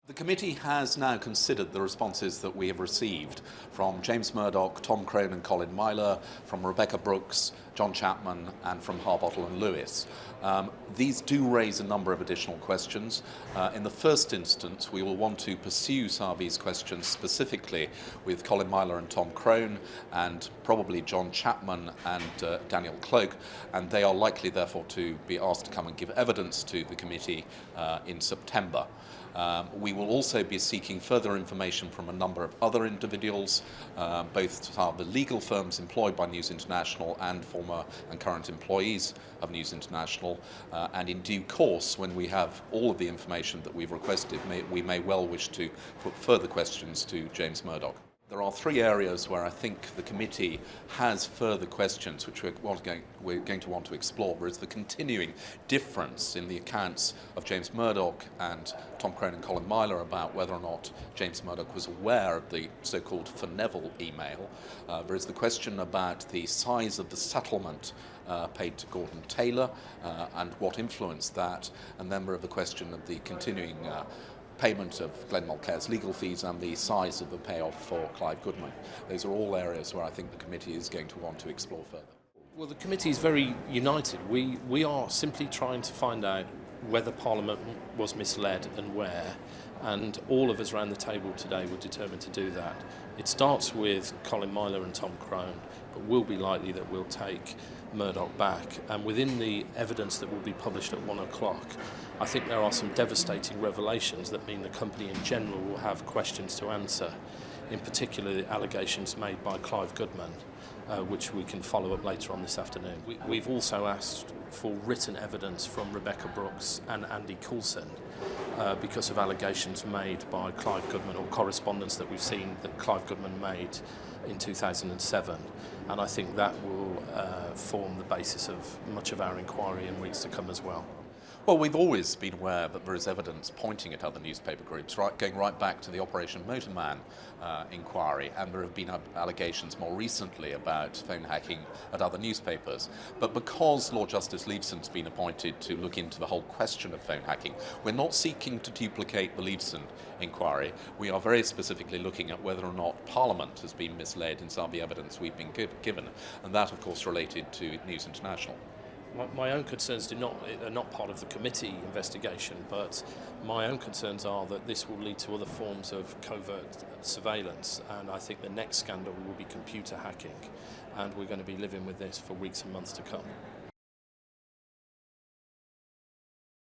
The committee has now considered the responses that we have received from James Murdoch, Tom Crone and Colin Myler, from Rebecca Brooks, John Chapman and from Harbottle and Lewis. These do raise a number of additional questions. In the first instance, we will want to pursue some of these questions specifically with Colin Myler and Tom Crone and probably John Chapman and Daniel Cloak, and they are likely therefore to be asked to come and give evidence to the committee in September. We will also be seeking further information from a number of other individuals, both the legal firms employed by News International and former and current employees of News International, and in due course, when we have all of the information that we've requested, we may well wish to put further questions to James Murdoch. There are three areas where I think the committee has further questions which we're going to want to explore. There is the continuing difference in the accounts of James Murdoch and Tom Crone and Colin Myler about whether or not James Murdoch was aware of the so-called for Neville email. There is the question about the size of the settlement paid to Gordon Taylor and what influenced that. And then we have the question of the continuing payment of Glenn Mulcair's legal fees and the size of the payoff for Clive Goodman. Those are all areas where I think the committee is going to want to explore further. Well, the committee is very united. We are simply trying to find out whether Parliament was misled and where, and all of us around the table today were determined to do that. It starts with Colin Myler and Tom Crone, but will be likely that we'll take Murdoch back, and within the evidence that will be published at 1 o'clock, I think there are some devastating revelations that mean the company in general will have questions to answer, in particular the allegations made by Clive Goodman, which we can follow up later on this afternoon. We've also asked for written evidence from Rebecca Brooks and Andy Coulson because of allegations made by Clive Goodman, or correspondence that we've seen that Clive Goodman made in 2007, and I think that will form the basis of much of our inquiry in weeks to come as well. Well, we've always been aware that there is evidence pointing at other newspaper groups, going right back to the Operation Motorman inquiry, and there have been allegations more recently about phone hacking at other newspapers. But because Lord Justice Leveson been appointed to look into the whole question of phone hacking, we're not seeking to duplicate the Leveson inquiry. We are very specifically looking at whether or not Parliament has been misled in some of the evidence we've been given, and that, of course, related to News International. My own concerns are not part of the committee investigation, but my own concerns are that this will lead to other forms of covert surveillance, and I think the next scandal will be computer hacking, and we're going to be living with this for weeks and months to come.